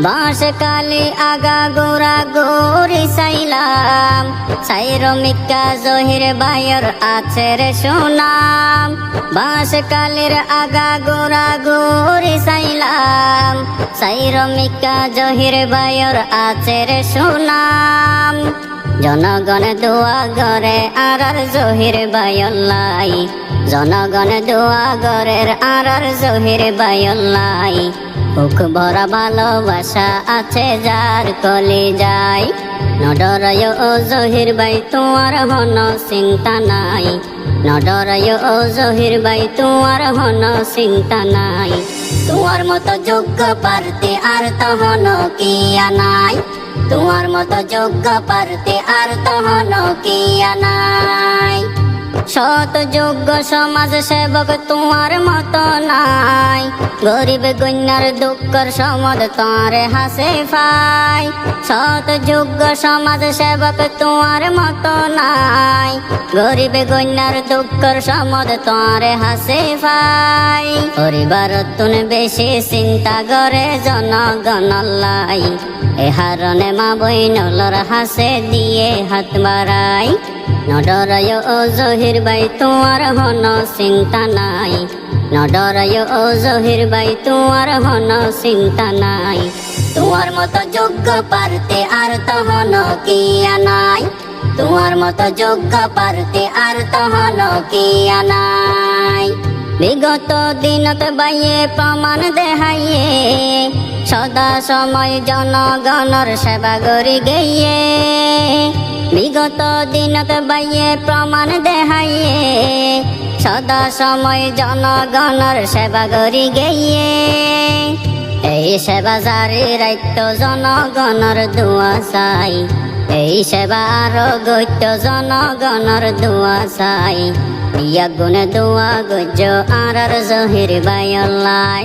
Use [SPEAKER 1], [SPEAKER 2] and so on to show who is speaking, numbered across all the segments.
[SPEAKER 1] বাঁশকালি আগা গোরা গোরি সাইলাম সাইরমিকা জহির বায়র আছে রে সুনাম বাঁশকালির আগা গোরা গোরি সাইলাম সাইরমিকা জহির বায়র আছে রে সুনাম জনগণ দোয়া করে আর জহির বায়ল্লাই জনগণ দোয়া গরের আর জহির বায়ল্লাই বুক ভরা ভালোবাসা আছে যার কলি যায় নডরায় ও জহির বাই তোমার হন চিন্তা নাই নডরায় ও জহির বাই তোমার হন চিন্তা নাই তোমার মতো যোগ্য প্রার্থী আর তহন কিয়া নাই তোমার মতো যোগ্য প্রার্থী আর তহন কিয়া নাই সৎ যোগ্য সমাজ সেবক তোমার মতো নাই গরিব গণ্যার দুঃখর সমদ তারে হাসে পাই সৎ যোগ্য সমাজ সেবক তোমার মতো নাই গরিব গণ্যার দুঃখর সমদ তারে হাসে পাই পরিবার তুন বেশি চিন্তা করে জনগণ লাই এ হারণে মা বইনলর হাসে দিয়ে হাত বাড়াই নডরায় ও জহির বাই তোমার হন চিন্তা নাই নডরায় ও জহির বাই তোমার হন চিন্তা নাই তোমার মতো যোগ্য প্রার্থী আর তহন কিয়া নাই তোমার মতো যোগ্য প্রার্থী আর তহন কিয়া নাই বিগত দিনত বাইয়ে প্রমাণ দেখাইয়ে সদা সময় জনগণর সেবা করি গেয়ে বিগত দিনত বাইয়ে প্রমাণ দেখাইয়ে সদা সময় জনগণর সেবা করি গেয়ে এই সেবা জারি রাখত জনগণর দোয়া চাই এই সেবা আরো গত্য জনগণর দোয়া চাই ইয়া গুণে দোয়া গজ্য আর জহির বায়ল্লাই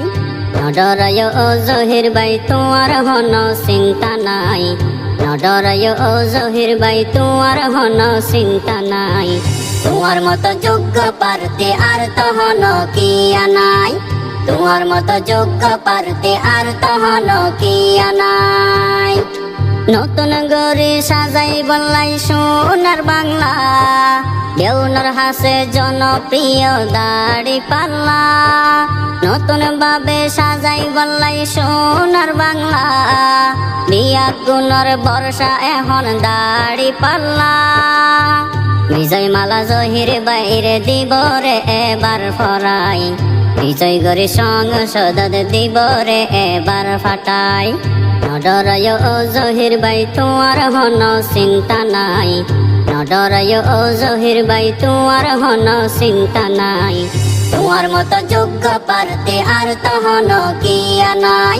[SPEAKER 1] নডরায় ও জহির বাই তোমার হন চিন্তা নাই নডরায় ও জহির বাই তোমার হন চিন্তা নাই তোমার মতো যোগ্য প্রার্থী আর তহন কিয়া নাই তোমার মতো যোগ্য প্রার্থী আর তহন কিয়া নাই নতুন গরি সাজাই বললাই সোনার বাংলা দেউনার হাসে জনপ্রিয় দাড়ি পাল্লা নতুন ভাবে সাজাই বললাই সোনার বাংলা বিয়া গুণর বর্ষা এখন দাড়ি পাল্লা বিজয় মালা জহির বাইরে দিব রে এবার ফরাই বিজয় গরি সংসদ দিব রে এবার ফাটাই নডরায় ও জহির বাই তোমার হন চিন্তা নাই নডরায় ও জহির বাই তোমার হন চিন্তা নাই তোমার মতো যোগ্য প্রার্থী আর তহন কিয়া নাই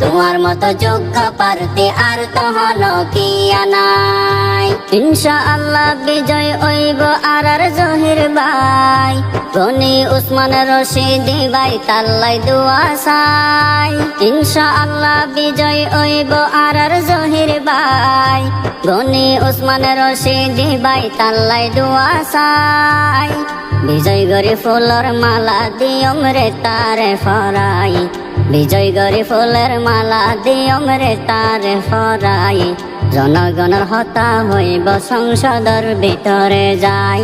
[SPEAKER 1] তোমার মতো যোগ্য প্রার্থী আর তহন কিয়া নাই ইনশাআল্লাহ বিজয় হইব আর জহির বাই গনি উসমান রশিদি বাই তাল্লাই দোয়া চাই ইনশাআল্লাহ বিজয় হইব আর জহির বাই গনি উসমান রশিদি বাই তাল্লাই দোয়া চাই বিজয় গরি ফুলর মালা দিয়ম রে তারে ফরাই বিজয় গরি ফুলের মালা দিয়ম রে তারে ফরাই জনগণের হতা হইব সংসদর ভিতরে যায়।